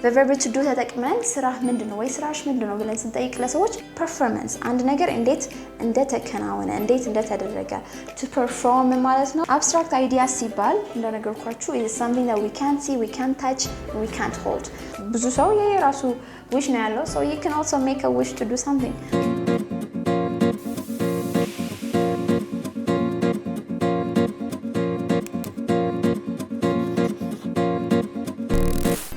the verb to do ተጠቅመን ስራ ምንድነው ወይ ስራሽ ምንድነው ብለን ስንጠይቅ ለሰዎች performance አንድ ነገር እንዴት እንደተከናወነ እንዴት እንደተደረገ to perform ማለት ነው abstract ideas ሲባል እንደነገርኳችሁ is something that we can't see we can't touch we can't hold ብዙ ሰው የራሱ wish ነው ያለው so you can also make a wish to do something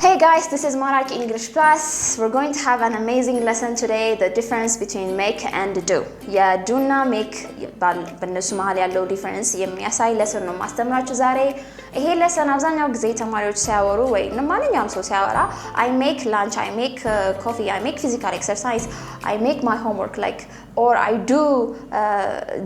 Hey guys, this is Maraki English Plus. We're going to have an amazing lesson today, the difference between make and do. Yeah, do na make በእነሱ መሃል ያለው difference የሚያሳይ lesson ነው ማስተምራችሁ ዛሬ። ይሄ lesson አብዛኛው ጊዜ ተማሪዎች ሲያወሩ ወይ ማንኛውም ሰው ሲያወራ I make lunch, I make coffee, I make physical exercise, I make my homework like or I do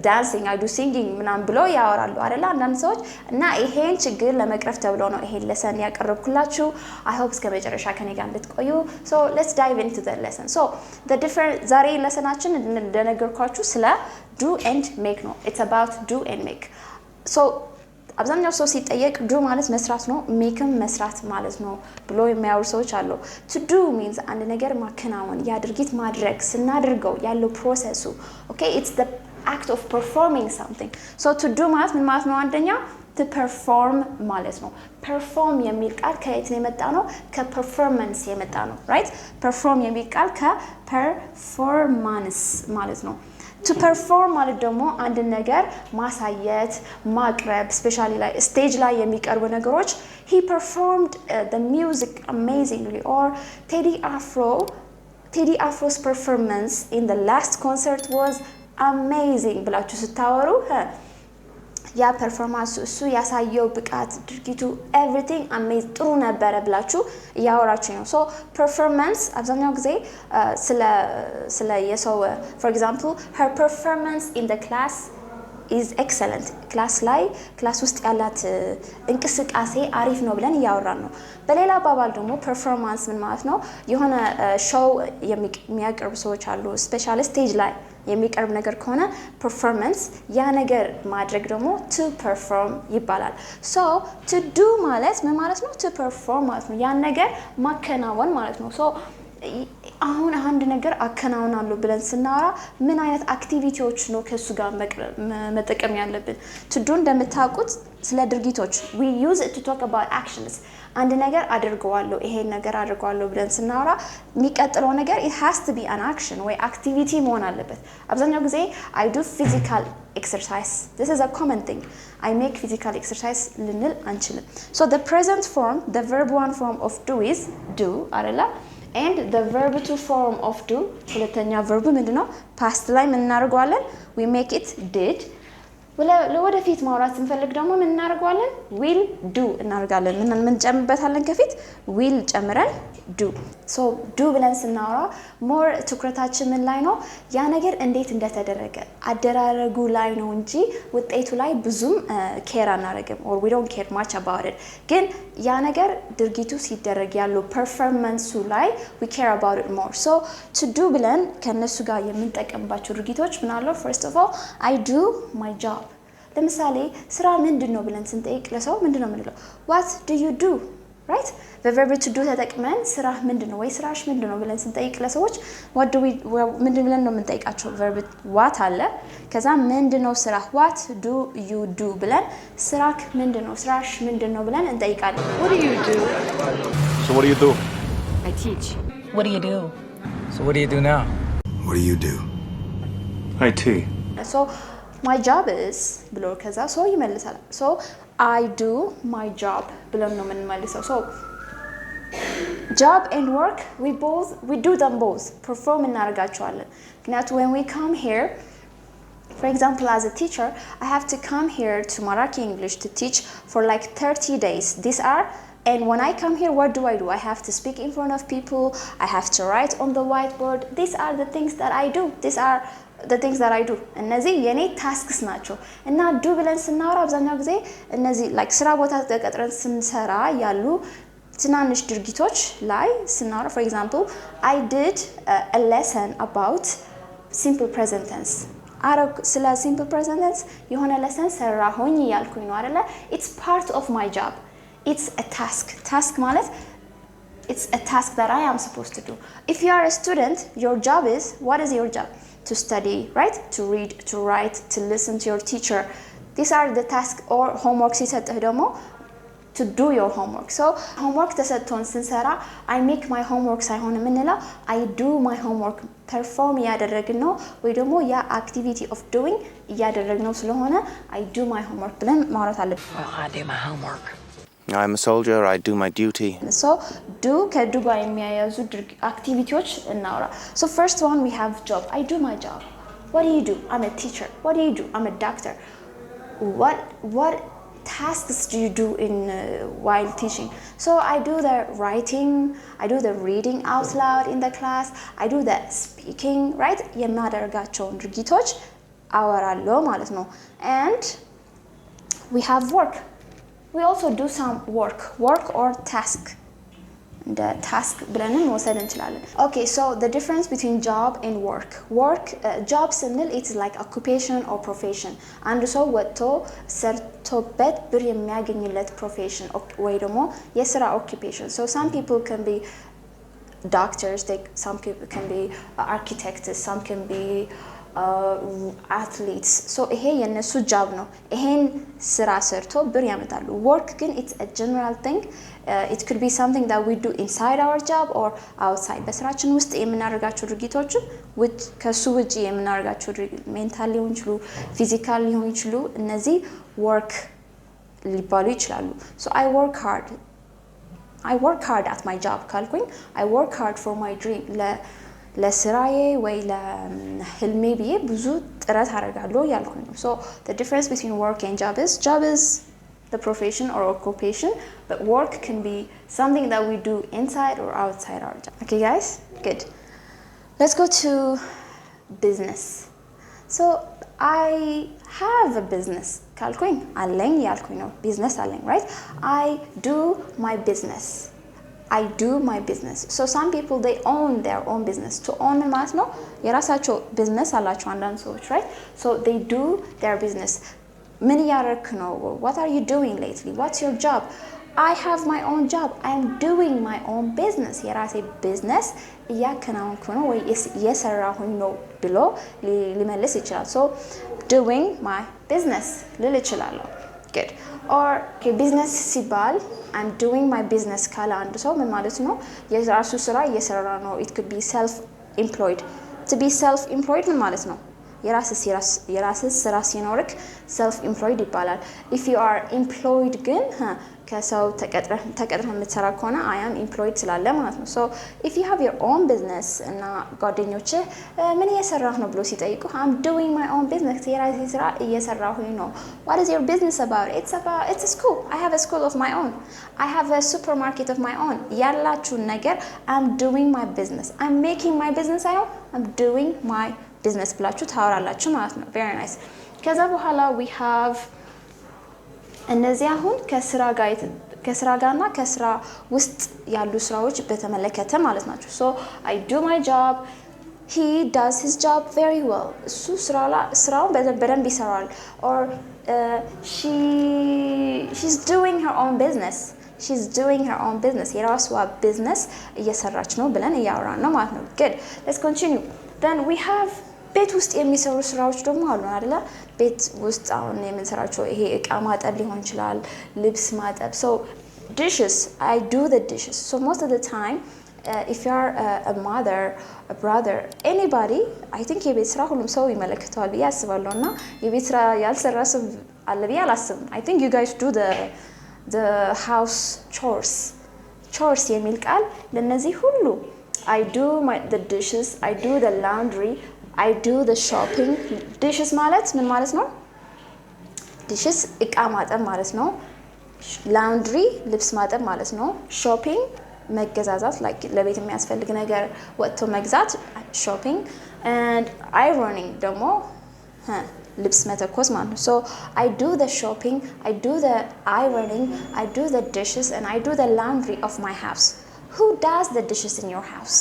dancing, I do singing ምናምን ብሎ ያወራሉ አይደል አንዳንድ ሰዎች እና ይሄን ችግር ለመቅረፍ ተብሎ ነው ይሄን lesson ያቀርብኩላችሁ I hope እስከ መጨረሻ ከኔ ጋር እንድትቆዩ so let's dive into the lesson so the different ዛሬ lesson-አችን እንደነገርኳችሁ ስለ do and make ነው it's about do and make so አብዛኛው ሰው ሲጠየቅ do ማለት መስራት ነው makeም መስራት ማለት ነው ብሎ የሚያወሩ ሰዎች አሉ to do means አንድ ነገር ማከናወን ያ ድርጊት ማድረግ ስናደርገው ያለው ፕሮሰሱ okay it's the act of performing something so to do ማለት ምን ማለት ነው አንደኛ to perform ማለት ነው perform የሚል ቃል ከየት ነው የመጣ ነው ከperformance የመጣ ነው right perform የሚል ቃል ከperformance ማለት ነው to perform ማለት ደግሞ አንድ ነገር ማሳየት ማቅረብ especially like stage ላይ የሚቀርቡ ነገሮች he performed the music amazingly or Teddy Afro's performance in the last concert was amazing ብላችሁ ስታወሩ ያ ፐርፎርማንስ እሱ ያሳየው ብቃት ድርጊቱ everything amazing ጥሩ ነበር ብላችሁ ያወራችሁ ነው so performance አብዛኛው ጊዜ ስለ የሰው for example her performance in the class is excellent ክላስ ውስጥ ያላት እንቅስቃሴ አሪፍ ነው ብለን ያወራን ነው በሌላ አባባል ደግሞ performance ምን ማለት ነው የሆነ ሾው የሚያቀርቡ ሰዎች አሉ ስፔሻሊ ስቴጅ ላይ የሚቀርብ ነገር ከሆነ performance ያ ነገር ማድረግ ደግሞ to perform ይባላል so to do ማለት ምን ማለት ነው to perform ማለት ነው ያን ነገር ማከናወን ማለት ነው so አሁን አንድ ነገር አከናውናለሁ ብለን ስናወራ ምን አይነት አክቲቪቲዎች ነው ከሱ ጋር መጠቀም ያለብን to do እንደምታውቁት ስለ ድርጊቶች we use it to talk about actions አንድ ነገር አድርገዋለሁ ይሄን ነገር አድርገዋለሁ ብለን ስናወራ የሚቀጥለው ነገር it has to be an action ወይ activity መሆን አለበት አብዛኛው ጊዜ I do physical exercise this is a common thing I make physical exercise ልንል አንችልም so the present form the verb one form of do is do አይደለ and the verb to form of do ሁለተኛ verb ምንድነው past ላይ ምን እናደርጋለን we make it did ለወደፊት ማውራት እንፈልግ ደግሞ ምን እናደርጋለን will do እናደርጋለን ምን ጨምበታለን ከፊት will ጨምረን do so do ብለን ስናወራ more ትኩረታችን ምን ላይ ነው ያ ነገር እንዴት እንደተደረገ አደራረጉ ላይ ነው እንጂ ውጤቱ ላይ ብዙም ኬር አናደርግም or we don't care much about it ግን ያ ነገር ድርጊቱ ሲደረግ ያለው performance ላይ we care about it more so to do ብለን ከነሱ ጋር የምንጠቀምባቸው ድርጊቶች ምን አለው first of all I do my job ለምሳሌ ስራ ምንድነው ብለን ስንጠይቅ ለሰው ምንድነው ምንለው what do you do right the verb to do ተጠቅመን ስራ ምንድነው ወይ ስራሽ ምንድነው ብለን ስንጠይቅ ለሰዎች what do we ምንድን ብለን ነው የምንጠይቃቸው verb what አለ ከዛ ምንድነው ስራ what do you do ብለን ስራክ ምንድነው ስራሽ ምንድነው ብለን እንጠይቃለን what do you do so what do you do I teach what do you do so what do you do now what do you do IT so my job is ብሎ ከዛ ሰው ይመልሳል so I do my job ብለን ነው የምንመልሰው so job and work we do them both perform እናደርጋቸዋለን ምክንያቱም when we come here for example as a teacher I have to come here to Maraki English to teach for like 30 days these are and when I come here what do I have to speak in front of people I have to write on the whiteboard these are the things that I do these are the things that I do እነዚህ የኔ ታስክስ ናቸው እና do ብለን ስናወራ አብዛኛው ጊዜ እነዚህ like ስራ ቦታ ተቀጥረን ስንሰራ ያሉ ትናንሽ ድርጊቶች ላይ ስናወራ for example I did a lesson about simple present tense ስለ simple present tense የሆነ lesson ሰራሁኝ ያልኩኝ ነው አይደለ it's part of my job it's a task ማለት it's a task that I am supposed to do. If you are a student, your job is, what is your job? To study, right? To read, to write, to listen to your teacher. These are the tasks or homework ሲሰጥህ ደግሞ to do your homework. So homework ተሰጥቶን ስንሰራ I make my homework ሳይሆን የምንለው I do my homework perform እያደረግን ነው ወይ ደግሞ ያ activity of doing እያደረግነው ስለሆነ I do my homework ብለን ማውራት አለብን። Well, I do my homework. I'm a soldier, I do my duty. So do ከዱ ጋር የሚያያዙ activities እናውራ። So first one we have job. I do my job. What do you do? I'm a teacher. What do you do? I'm a doctor. What tasks do you do in while teaching? So I do the writing, I do the reading out loud in the class, I do the speaking, right? የማደርጋቸውን ድርጊቶች አወራለሁ ማለት ነው። And we have work. We also do some work or task. The task ብለንም መውሰድ እንችላለን። Okay, so the difference between job and work job ስንል it's like occupation or profession አንድ ሰው ወጥቶ ሰርቶበት ብር የሚያገኝለት profession ወይ ደግሞ የስራ occupation. So some people can be doctors, some people can be architects, some can be athletes. So ይሄ የነሱ job ነው። ይሄን ስራ ሰርቶ ብር ያመጣሉ። Work ግን it's a general thing. It could be something that we do inside our job or outside. በስራችን ውስጥ የምናደርጋቸው ድርጊቶች ከሱ ውጪ የምናደርጋቸው ሜንታል ሊሆን ይችላሉ፣ ፊዚካል ሊሆን ይችላሉ። እነዚህ work ሊባሉ ይችላሉ። So I work hard at my job ካልኩኝ I work hard for my dream. ለስራዬ ወይ ለህልሜ ብዬ ብዙ ጥረት አደርጋለሁ ያልኩኝ ነው። So the difference between work and job is the profession or occupation, but work can be something that we do inside or outside our job. Okay guys, good. Let's go to business. So I have a business. ካልኩኝ አለኝ ያልኩኝ ነው። business አለኝ, right? I do my business. I do my business. So some people they own their own business. To own ማለት ነው የራሳቸው business አላቸው አንዳንድ ሰዎች, right? So they do their business. ምን ያደረክ ነው? What are you doing lately? What's your job? I have my own job. I'm doing my own business. የራሴ business እያከናወንኩ ነው ወይ እየሰራሁኝ ነው ብሎ ሊመልስ ይችላል። So doing my business ልል እችላለሁ። Good. Or okay, business ሲባል I'm doing my business ካለ አንድ ሰው ምን ማለት ነው? የራሱ ስራ እየሰራ ነው። It could be self-employed. To be self-employed ምን ማለት ነው? የራስህ ስራ ሲኖርክ self-employed ይባላል። If you are employed ግን ከሰው ተቀጥረህ የምትሰራ ከሆነ I am employed ስላለ ማለት ነው። So if you have your own business እና ጓደኞችህ ምን እየሰራህ ነው ብሎ ሲጠይቁ I'm doing my own business የራሴ ስራ እየሰራሁኝ ነው። What is your business about? It's a school. I have a school of my own. I have a supermarket of my own. ያላችሁን ነገር I'm doing my business. I'm making my business I'm doing my business ብላችሁ ታወራላችሁ ማለት ነው። Very nice. ከዛ በኋላ we have እነዚህ አሁን ከስራ ጋርና ከስራ ውስጥ ያሉ ስራዎች በተመለከተ ማለት ናቸው። So I do my job. He does his job very well. እሱ ስራውን በደንብ ይሰራል. Or she's doing her own business. She's doing her own business. የራሷ business እየሰራች ነው ብለን እያወራን ነው ማለት ነው። Good. Let's continue. Then we have ቤት ውስጥ የሚሰሩ ስራዎች ደግሞ አሉ አይደለ? ቤት ውስጥ አሁን የምንሰራቸው ይሄ እቃ ማጠብ ሊሆን ይችላል፣ ልብስ ማጠብ። So dishes, I do the dishes. So most of the time if you are a mother, a brother, anybody, I think የቤት ስራ ሁሉም ሰው ይመለከተዋል ብዬ አስባለሁ እና የቤት ስራ ያልሰራ ሰው አለ ብዬ አላስብም። I think you guys do the house chores የሚል ቃል ለነዚህ ሁሉ I do the dishes, I do the laundry, I do the shopping. Dishes ማለት ምን ማለት ነው? Dishes እቃ ማጠብ ማለት ነው። Laundry ልብስ ማጠብ ማለት ነው። Shopping መገዛዛት like ለቤት የሚያስፈልግ ነገር ወጥቶ መግዛት shopping. And ironing ደግሞ ልብስ መተኮስ ማለት ነው። So I do the shopping, I do the ironing, I do the dishes and I do the laundry of my house. Who does the dishes in your house?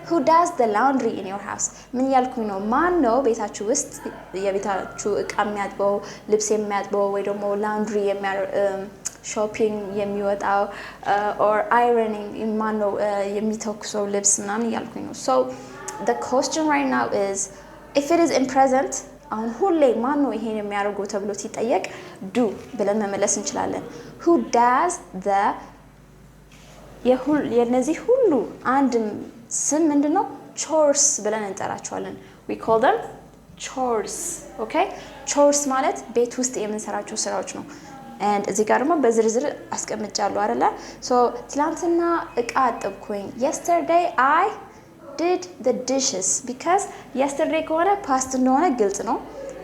Who does the laundry in your house? ምን ያልኩኝ ነው? ማን ነው ቤታችሁ ውስጥ የቤታችሁ እቃ የሚያጥበው፣ ልብስ የሚያጥበው ወይ ደግሞ laundry shopping የሚወጣው or ironing ማነው የሚተኩሰው ልብስ ምናምን እያልኩኝ ነው so the question right now is if it is in present አሁን ሁሌ ማን ነው ይሄን የሚያደርገው ተብሎ ሲጠየቅ do ብለን መመለስ እንችላለን who does the የነዚህ ሁሉ አንድ ስም ምንድነው chores ብለን እንጠራቸዋለን we call them chores okay chores ማለት ቤት ውስጥ የምንሰራቸው ስራዎች ነው and እዚህ ጋር ደግሞ በዝርዝር አስቀምጫለሁ አይደለ so ትላንትና እቃ አጠብኩኝ yesterday I did the dishes because yesterday ከሆነ past እንደሆነ ግልጽ ነው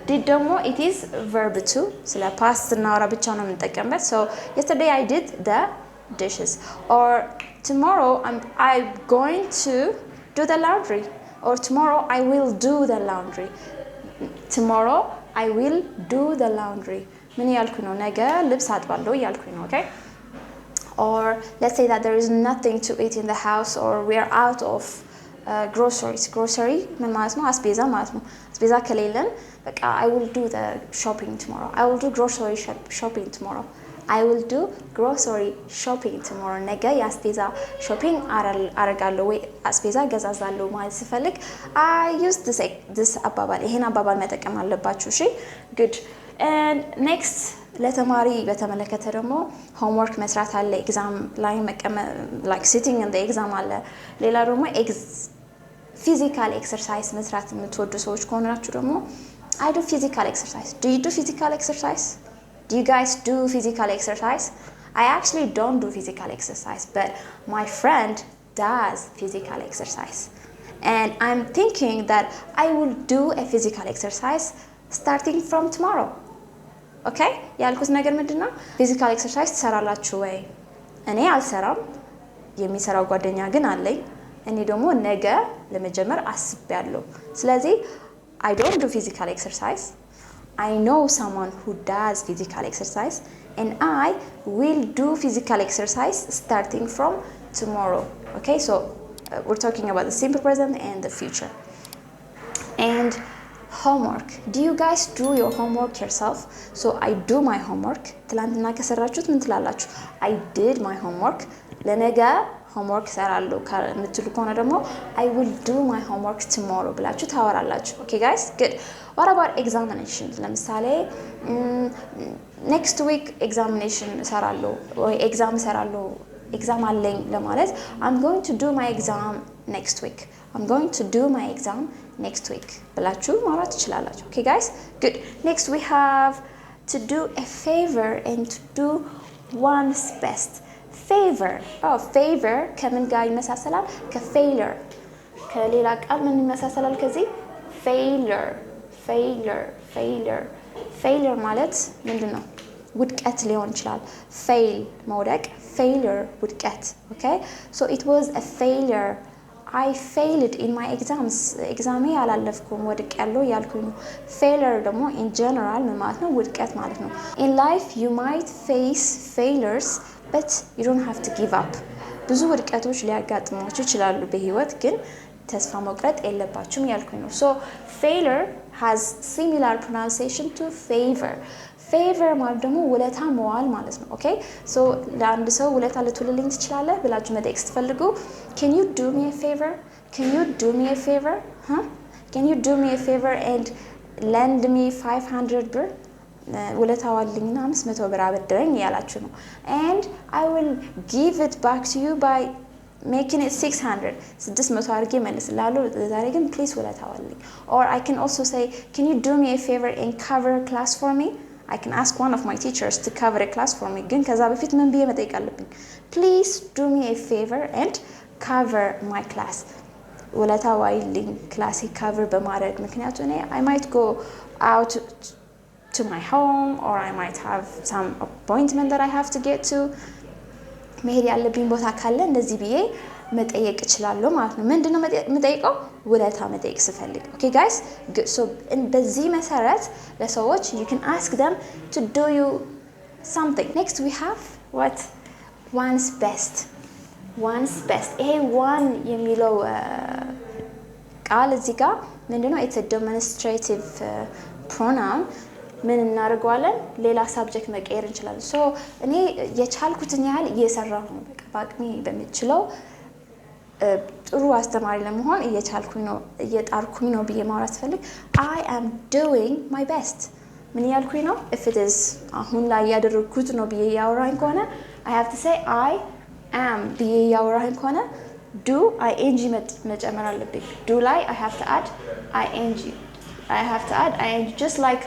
did ደግሞ it is verb to ስለ past እናወራ ብቻ ነው የምንጠቀምበት so yesterday I did the dishes or tomorrow I'm going to do the laundry or tomorrow I will do the laundry tomorrow I will do the laundry ምን ያልኩኝ ነው ነገ ልብስ አጥባለሁ ያልኩኝ ነው okay or let's say that there is nothing to eat in the house or we are out of groceries grocery ምን ማለት ነው አስቤዛ ማለት ነው አስቤዛ ከሌለን በቃ I will do the shopping tomorrow I will do grocery shopping tomorrow I will do grocery shopping tomorrow ነገ የአስቤዛ shopping አረጋለሁ ወይ አስቤዛ ገዛዛለሁ ማለት ሲፈልግ I use this አባባል ይሄን አባባል መጠቀም አለባችሁ እሺ good and next ለተማሪ በተመለከተ ደግሞ homework መስራት አለ exam ላይ like sitting in the exam አለ ሌላ ደግሞ physical exercise መስራት የምትወዱ ሰዎች ከሆናችሁ ደግሞ I do physical exercise do you do physical exercise do you guys do physical exercise I actually don't do physical exercise but my friend does physical exercise and I'm thinking that I will do a physical exercise starting from tomorrow okay ያልኩት ነገር ምንድነው physical exercise ትሰራላችሁ ወይ እኔ አልሰራም የሚሰራው ጓደኛ ግን አለኝ እኔ ደግሞ ነገ ለመጀመር አስቤያለሁ ስለዚህ I don't do physical exercise I know someone who does physical exercise and I will do physical exercise starting from tomorrow okay so we're talking about the simple present and the future and homework do you guys do your homework yourself so I do my homework ትላንትና ከሰራችሁት ምን ትላላችሁ I did my homework ለነገ homework ሰራለሁ ከምትሉ ከሆነ ደግሞ I will do my homework tomorrow ብላችሁ ታወራላችሁ okay guys good what about examinations ለምሳሌ next week examination ሰራለሁ ወይ exam ሰራለሁ exam አለኝ ለማለት I'm going to do my exam next week I'm going to do my exam next week ብላችሁ ማውራት ትችላላችሁ okay guys good next we have to do a favor and to do one's best favor favor ከምን ጋር ይመሳሰላል ከfailure ከሌላ ቃል ምን ይመሳሰላል ከዚህ failure ማለት ምንድነው ውድቀት ሊሆን ይችላል fail መውደቅ failure ውድቀት okay so it was a failure I failed in my exams exam ያላለፍኩም ወድቄያለሁ ያልኩኝ ነው failure ደግሞ in general ማለት ነው ውድቀት ማለት ነው in life you might face failures but you don't have to give up ብዙ ውድቀቶች ሊያጋጥሟችሁ ይችላሉ በህይወት ግን ተስፋ መቁረጥ የለባችሁም ያልኩኝ ነው so failure has similar pronunciation to favor ማለት ደግሞ ውለታ መዋል ማለት ነው okay so ለአንድ ሰው ውለታ ልትውልልኝ ትችላለህ ብላችሁ መጠየቅ ስትፈልጉ can you do me a favor can you do me a favor can you do me a favor and lend me 500 ብር ውለታ ዋልልኝና 500 ብር አበድረኝ ያላችሁ ነው and I will give it back to you by making it 600 አድርጌ መልስላለሁ ዛሬ ግን please ውለታ ዋልልኝ or I can also say can you do me a favor and cover a class for me I can ask one of my teachers to cover a class for me ግን ከዛ በፊት ምን ብዬ መጠየቅ አለብኝ please do me a favor and cover my class ውለታ ዋይልኝ ክላስ cover በማድረግ ምክንያቱም እኔ I might go out to my home or I might have some appointment that I have to get to መሄድ ያለብኝ ቦታ ካለ እንደዚህ ብዬ መጠየቅ እችላለሁ ማለት ነው ምንድነው መጠየቀው ውለታ መጠየቅ ስፈልግ okay guys good so በዚህ መሰረት ለሰዎች you can ask them to do you something next we have what one's best ይሄ one የሚለው ቃል እዚህ ጋር ምንድነው it's a demonstrative pronoun ምን እናደርገዋለን ሌላ ሳብጀክት መቀየር እንችላለን ሶ እኔ የቻልኩትን ያህል እየሰራሁ ነው በቃ ባቅሜ በሚችለው ጥሩ አስተማሪ ለመሆን እየቻልኩኝ ነው እየጣርኩኝ ነው ብዬ ማውራት ፈልግ I am doing my best ምን ያልኩኝ ነው if it is አሁን ላይ ያደረኩት ነው ብዬ ያወራኝ ከሆነ I have to say I am ብዬ ያወራኝ ከሆነ do ing መጨመር አለብኝ do ላይ I have to add ing just like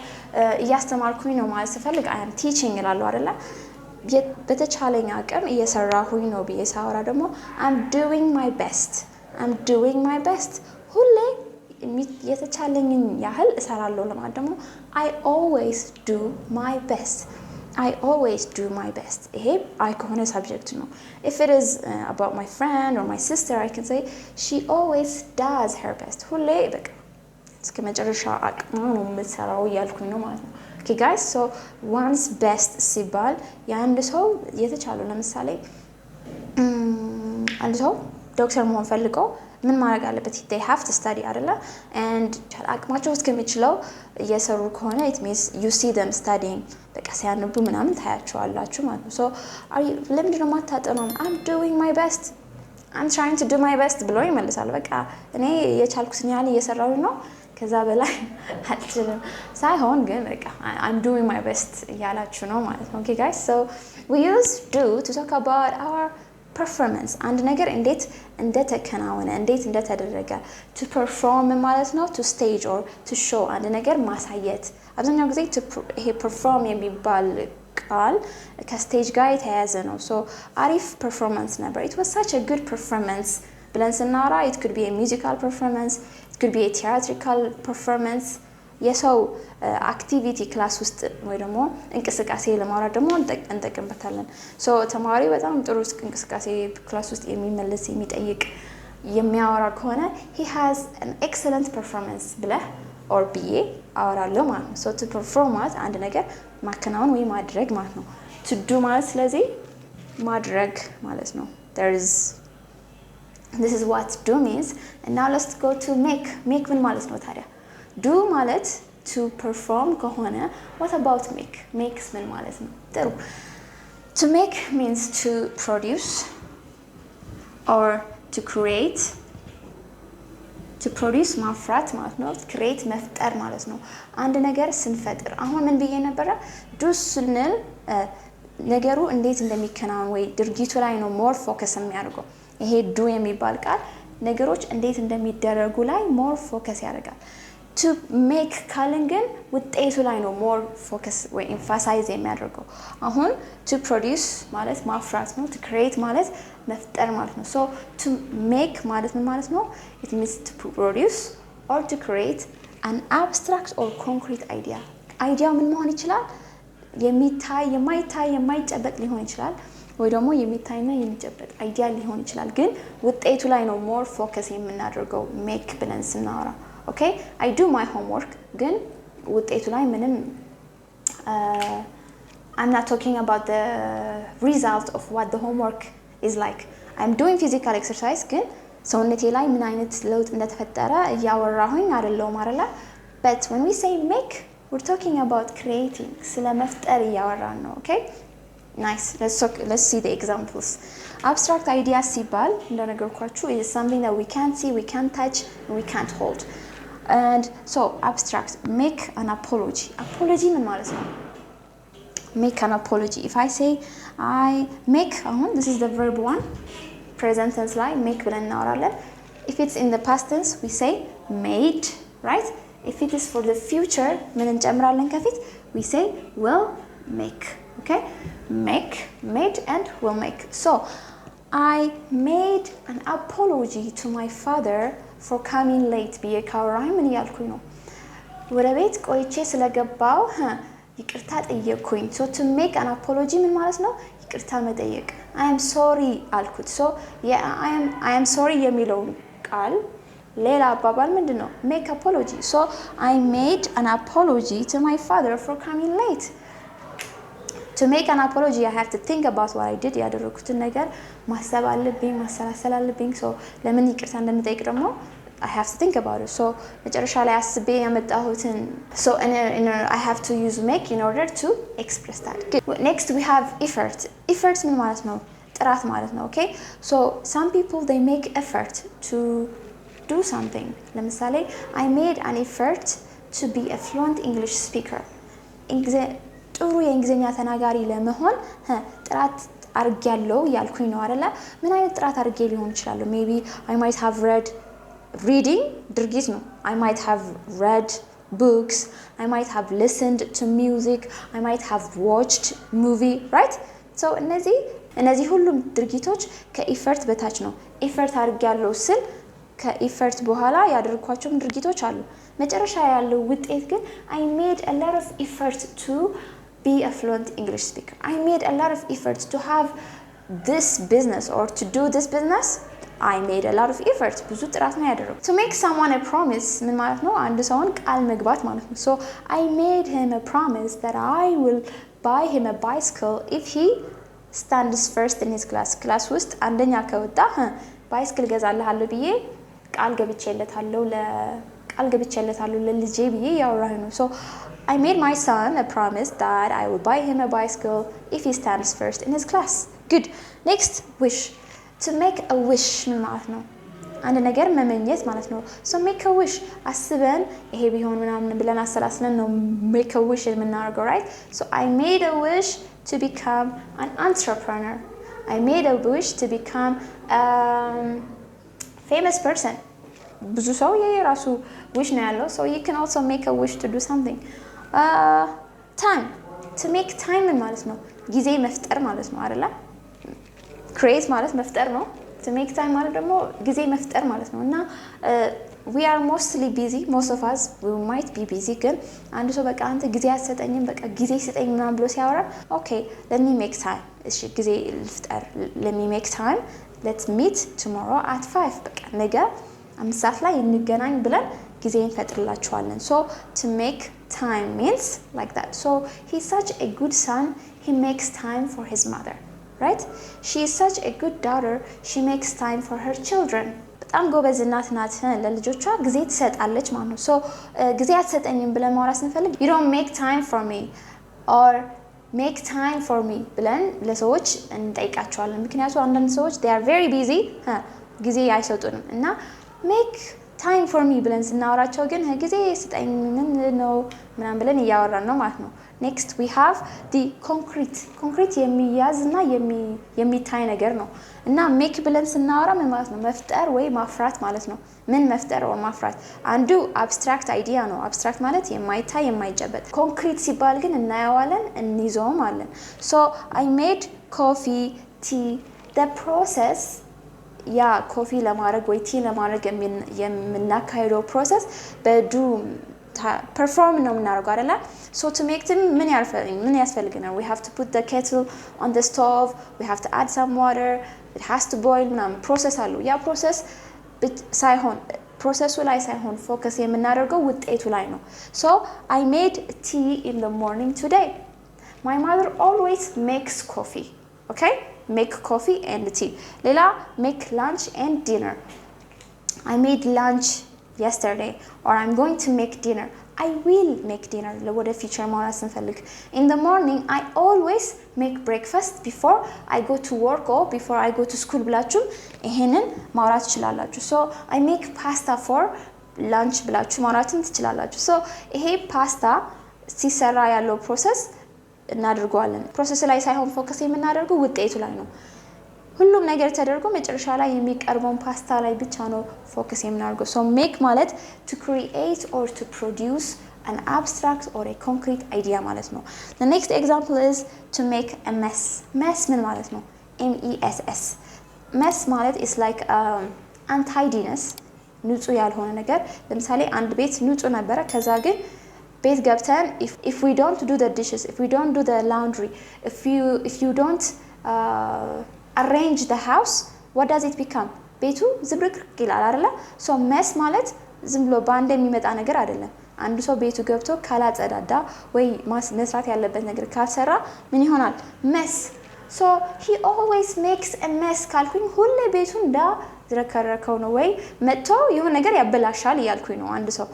እያስተማርኩኝ ነው ማለት ስፈልግ I am teaching እላለሁ አይደለ በተቻለኝ አቅም እየሰራሁኝ ነው ብዬ ሳወራ ደግሞ I'm doing my best ሁሌ የተቻለኝን ያህል እሰራለሁ ለማለት ደግሞ I always do my best ይሄ I ከሆነ subject ነው if it is about my friend or my sister I can say she always does her best ሁሌ በቃ እስከ መጨረሻ አቅም ነው የምትሰራው ያልኩኝ ነው ማለት ነው okay guys so one's best ሲባል የአንድ ሰው የተቻለው ለምሳሌ አንድ ሰው ዶክተር መሆን ፈልገው ምን ማድረግ አለበት they have to study አይደለ and አቅማቸው እስከሚችለው እየሰሩ ከሆነ it means you see them studying በቃ ሲያነቡ ምናምን ታያቸዋላችሁ ማለት ነው so ለምንድን ነው የማታጠነው I'm doing my best I'm trying to do my best ብሎ ይመልሳል በቃ እኔ የቻልኩትን ያህል እየሰራሁ ነው ከዛ በላይ አልችልም ሳይሆን ግን በቃ I'm doing my best ያላችሁ ነው ማለት ነው okay guys so we use do to talk about our performance አንድ ነገር እንዴት እንደተከናወነ እንዴት እንደተደረገ to perform ማለት ነው to stage or to show አንድ ነገር ማሳየት አብዛኛው ጊዜ ይሄ perform የሚባል ቃል ከስቴጅ ጋር የተያያዘ ነው so አሪፍ performance ነበር it was such a good performance ብለን ስናወራ it could be a musical performance it could be a theatrical performance የሰው አክቲቪቲ ክላስ ውስጥ ወይ ደግሞ እንቅስቃሴ ለማውራት ደግሞ እንጠቀምበታለን ሶ ተማሪ በጣም ጥሩ እንቅስቃሴ ክላስ ውስጥ የሚመለስ የሚጠይቅ የሚያወራ ከሆነ he has an excellent performance ብለህ or ብዬ አወራለሁ ማለት ነው so to perform ማለት አንድ ነገር ማከናወን ወይ ማድረግ ማለት ነው to do ማለት ስለዚህ ማድረግ ማለት ነው this is what do means and now let's go to make ምን ማለት ነው ታዲያ do ማለት to perform ከሆነ what about make ምን ማለት ነው ጥሩ to make means to produce or to create to produce ማፍራት ማለት ነው create መፍጠር ማለት ነው አንድ ነገር ስንፈጥር አሁን ምን ብዬ ነበር do ስንል ነገሩ እንዴት እንደሚከናወን ወይ ድርጊቱ ላይ ነው more focus የሚያደርገው ይሄ do የሚባል ቃል ነገሮች እንዴት እንደሚደረጉ ላይ more focus ያደርጋል to make ካልን ግን ውጤቱ ላይ ነው more focus ወይ emphasize የሚያደርገው አሁን to produce ማለት ማፍራት ነው to create ማለት መፍጠር ማለት ነው so to make ማለት ምን ማለት ነው it means to produce or to create an abstract or concrete idea ምን መሆን ይችላል የሚታይ የማይታይ የማይጨበጥ ሊሆን ይችላል ወይ ደግሞ የሚታይና የሚጨበጥ አይዲያ ሊሆን ይችላል ግን ውጤቱ ላይ ነው more focus የምናደርገው make ብለን ስናወራ okay I do my homework ግን ውጤቱ ላይ ምንም I'm not talking about the result of what the homework is like I'm doing physical exercise ግን ሰውነቴ ላይ ምን አይነት ለውጥ እንደተፈጠረ ያወራሁኝ አይደለም አይደለ but when we say make we're talking about creating ስለመፍጠር ያወራን ነው okay nice let's see the examples abstract ideas ሲባል እንደነገርኳችሁ is something that we can't see we can't touch and we can't hold and so abstract make an apology ምን ማለት ነው make an apology if I say I make this is the verb 1 present tense ላይ make ብለን እናወራለን if it's in the past tense we say made right if it is for the future ምን እንጨምራለን ከፊት we say will make okay made and will make so I made an apology to my father for coming late ብዬ ካወራኝ ምን ያልኩኝ ነው ወደ ቤት ቆይቼ ስለገባው ይቅርታ ጠየቅኩኝ so to make an apology ምን ማለት ነው ይቅርታ መጠየቅ I am sorry አልኩት so I am sorry የሚለው ቃል ሌላ አባባል ምንድነው make apology so I made an apology to my father for coming late to make an apology I have to think about what I did ያደረኩትን ነገር ማሰብ አለብኝ ማሰላሰል አለብኝ so ለምን ይቅርታ እንደምጠይቅ ደግሞ I have to think about it. So መጨረሻ ላይ አስቤ ያመጣሁትን so I have to use make in order to express that. Good. Next we have effort. Effort ምን ማለት ነው? ጥራት ማለት ነው. Okay? So some people they make effort to do something. ለምሳሌ I made an effort to be a fluent English speaker. ጥሩ የእንግሊዘኛ ተናጋሪ ለመሆን ጥራት አርጋለሁ ያልኩኝ ነው አይደለ? ምን አይነት ጥራት አርጌ ሊሆን ይችላል? Maybe I might have read reading ድርጊት ነው. I might have read books. I might have listened to music. I might have watched movie, right? So እነዚህ ሁሉም ድርጊቶች ከኢፈርት በታች ነው. ኢፈርት አርጋለሁ ስል ከኢፈርት በኋላ ያደረኳቸውም ድርጊቶች አሉ. መጨረሻ ያለው ውጤት ግን I made a lot of effort to be a fluent English speaker. I made a lot of effort to have this business or to do this business. I made a lot of effort. ብዙ ጥራት ነው ያደረኩት. To make someone a promise ምን ማለት ነው? አንድ ሰውን ቃል መግባት ማለት ነው. So I made him a promise that I will buy him a bicycle if he stands first in his class. ክላስ ውስጥ አንደኛ ከወጣ ባይስክል ገዛልሃለሁ ብዬ ቃል ገብቼለታለሁ ለልጄ ብዬ ያወራሁ ነው. So I made my son a promise that I will buy him a bicycle if he stands first in his class. Good. Next, wish. To make a wish ማለት ነው አንድ ነገር መመኘት ማለት ነው. So make a wish. አስበን ይሄ ቢሆን ምናምን ብለን አሰላስለን ነው make a wish የምናደርገው, right? So I made a wish to become an entrepreneur. I made a wish to become a famous person. ብዙ ሰው የራሱ wish ነው ያለው. So you can also make a wish to do something. Time. To make time ማለት ነው ጊዜ መፍጠር ማለት ነው አይደለ? create ማለት መፍጠር ነው. To make time ማለት ደግሞ ጊዜ መፍጠር ማለት ነው. እና we are mostly busy. Most of us we might be busy. ግን አንድ ሰው በቃ አንተ ጊዜ አትሰጠኝም በቃ ጊዜ ስጠኝ ምናምን ብሎ ሲያወራ okay let me make time. እሺ ጊዜ ልፍጠር. let me make time. let's meet tomorrow at 5. በቃ ነገ 5 ሰዓት ላይ እንገናኝ ብለን ጊዜ እንፈጥርላችኋለን. So to make time means like that. So he's such a good son. He makes time for his mother, right? She is such a good daughter. She makes time for her children. በጣም ጎበዝ እናት ናት ለልጆቿ ጊዜ ትሰጣለች ማለት ነው. So ጊዜ አትሰጠኝም ብለን ማውራት ስንፈልግ you don't make time for me or make time for me ብለን ለሰዎች እንጠይቃቸዋለን. ምክንያቱም አንዳንድ ሰዎች they are very busy ጊዜ አይሰጡንም እና make time for me ብለን ስናወራቸው ግን ጊዜ ስጠኝ ምን ነው ምናምን ብለን እያወራን ነው ማለት ነው. Next we have the concrete የሚያዝና የሚታይ ነገር ነው እና make ብለን ስናወራ ምን ማለት ነው? መፍጠር ወይ ማፍራት ማለት ነው. ምን መፍጠር ወይ ማፍራት? አንዱ abstract idea ነው. abstract ማለት የማይታይ የማይጨበጥ. concrete ሲባል ግን እናየዋለን እንይዘውም አለን. So I made coffee, tea. The process ያ ኮፊ ለማድረግ ወይ ቲ ለማድረግ የምናካሄደው ፕሮሰስ በዱ perform ነው የምናደርገው አይደለ? So to make them ምን ያስፈልገናል? We have to put the kettle on the stove. We have to add some water. It has to boil ምናምን ፕሮሰስ አለው. ያ ፕሮሰስ ሳይሆን ፕሮሰሱ ላይ ሳይሆን ፎከስ የምናደርገው ውጤቱ ላይ ነው. So I made tea in the morning today. My mother always makes coffee. Okay? Make coffee and tea. Lela make lunch and dinner. I made lunch yesterday or I'm going to make dinner. I will make dinner. ለወደ future ማውራት ስንፈልግ in the morning I always make breakfast before I go to work or before I go to school ብላችሁ ይሄንን ማውራት ትችላላችሁ. So I make pasta for lunch ብላችሁ ማውራትም ትችላላችሁ. So ይሄ ፓስታ ሲሰራ ያለው ፕሮሰስ እናደርገዋለን. ፕሮሰስ ላይ ሳይሆን ፎከስ የምናደርገው ውጤቱ ላይ ነው. ሁሉም ነገር ተደርጎ መጨረሻ ላይ የሚቀርበው ፓስታ ላይ ብቻ ነው ፎከስ የምናደርገው. So make ማለት to create or to produce an abstract or a concrete idea ማለት ነው. The next example is to make a mess. mess ምን ማለት ነው? MESS. mess ማለት is like untidiness. ንጹህ ያልሆነ ነገር. ለምሳሌ አንድ ቤት ንጹህ ነበረ ከዛ ግን ቤት ገብተን if we don't do the dishes, if we don't do the laundry, if you don't arrange the house, what does it become? ቤቱ ዝብርቅርቅ ይላል አይደለ? So mess ማለት ዝም ብሎ ባንድ የሚመጣ ነገር አይደለም. አንድ ሰው ቤቱ ገብቶ ካላጸዳዳ ወይ መስራት ያለበት ነገር ካልሰራ ምን ይሆናል? mess. so he always makes a mess ካልኩኝ ሁሌ ቤቱን ዝረከረከው ነው ወይ መጥቶ የሆነ ነገር ያበላሻል እያልኩኝ ነው አንድ ሰው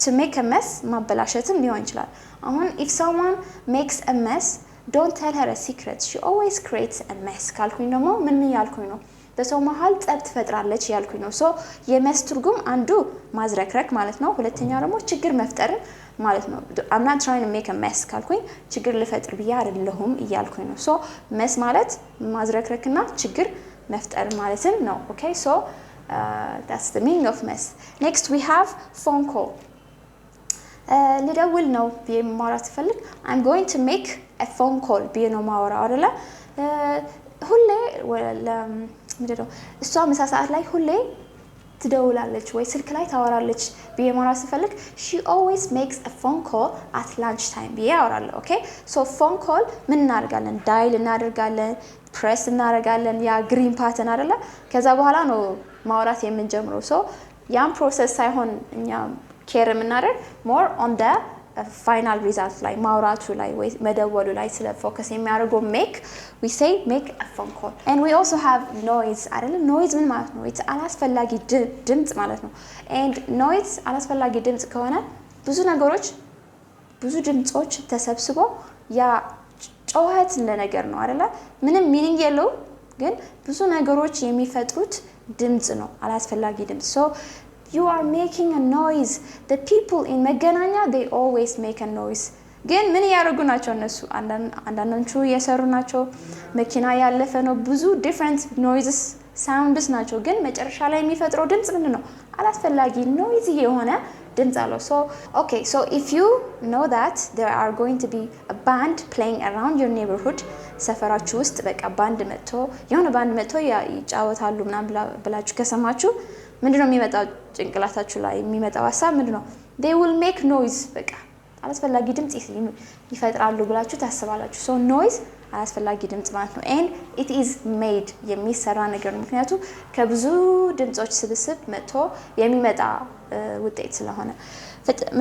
to make a mess ማበላሸትም ሊሆን ይችላል አሁን if someone makes a mess don't tell her a secret she always creates a mess ካልኩኝ ደግሞ ምን ያልኩኝ ነው በሰው መሃል ጸብ ትፈጥራለች ያልኩኝ ነው so የመስ ትርጉም አንዱ ማዝረክረክ ማለት ነው ሁለተኛ ደግሞ ችግር መፍጠር ማለት ነው I'm not trying to make a mess ካልኩኝ ችግር ልፈጥር ብዬ አይደለሁም እያልኩኝ ነው so mess ማለት ማዝረክረክና ችግር መፍጠር ማለትም ነው okay so that's the meaning of mess next we have phone call ልደውል ነው በማውራት ፈልግ I'm going to make a phone call ቢኖ ማውራ አይደለ ሁሌ ምንድነው እሷ ምሳ ሰዓት ላይ ሁሌ ትደውላለች ወይ ስልክ ላይ ታወራለች በማውራት ፈልግ she always makes a phone call at lunch time ቢያወራለ okay so phone call ምን እናደርጋለን ዳይል እናደርጋለን press እናደርጋለን ያ green button አይደለ ከዛ በኋላ ነው ማውራት የምንጀምረው so ያን process ሳይሆን እኛ care የምናደርግ more on the final result ላይ ማውራቱ ላይ ወይ መደወሉ ላይ ስለ focus የሚያደርገው we say make a phone call and we also have noise አይደለ noise ምን ማለት ነው it's አላስፈላጊ ድምጽ ማለት ነው and noise አላስፈላጊ ድምጽ ከሆነ ብዙ ነገሮች ብዙ ድምጾች ተሰብስበው ያ ጮኸት ለነገር ነው አይደለ ምንም meaning የለው ግን ብዙ ነገሮች የሚፈጥሩት ድምጽ ነው አላስፈላጊ ድምጽ so you are making a noise the people in መገናኛ they always make a noise ግን ምን ያደርጉ ናቸው እነሱ አንዳንዶቹ የሰሩ ናቸው መኪና ያለፈ ነው ብዙ different noises sounds ናቸው ግን መጨረሻ ላይ የሚፈጥረው ድምጽ ምንድነው አላስፈላጊ noise የሆነ ድምጽ አለው so okay so if you know that there are going to be a band playing around your neighborhood ሰፈራችሁ ውስጥ በቃ ባንድ መጥቶ የሆነ ባንድ መጥቶ ይጫወታሉ ምናምን ብላችሁ ከሰማችሁ ምንድነው የሚመጣው ጭንቅላታችሁ ላይ የሚመጣው ሐሳብ ምንድነው they will make noise በቃ አላስፈላጊ ድምጽ ይፈጥራሉ ብላችሁ ታስባላችሁ so noise አላስፈላጊ ድምጽ ማለት ነው and it is made የሚሰራ ነገር ነው ምክንያቱም ከብዙ ድምጾች ስብስብ መጥቶ የሚመጣ ውጤት ስለሆነ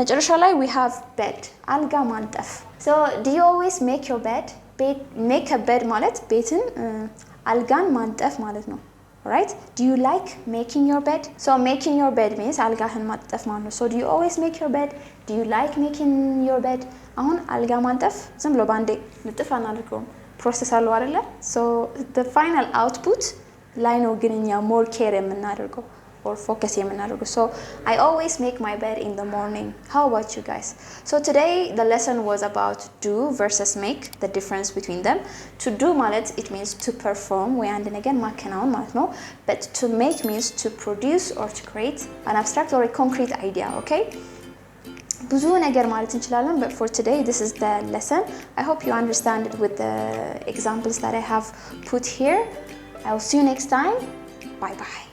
መጨረሻ ላይ we have bed አልጋ ማንጠፍ so do you always make your bed make a bed ማለት ቤትን አልጋን ማንጠፍ ማለት ነው right do you like making your bed so making your bed means algahan ማንጠፍ ማለት ነው so do you always make your bed do you like making your bed አሁን አልጋ ማንጠፍ ዝም ብሎ ባንዴ ንጥፍ አናደርገው ፕሮሰስ አለው አይደለ so the final output ላይ ነው ግንኛ more care የምናደርገው or focus የምናደርገው so I always make my bed in the morning how about you guys so today the lesson was about do versus make the difference between them to do ማለት it means to perform ወይ አንድ ነገር ማከናወን ማለት ነው but to make means to produce or to create an abstract or a concrete idea okay ብዙ ነገር ማለት እንችላለን but for today this is the lesson I hope you understand it with the examples that I have put here I will see you next time bye bye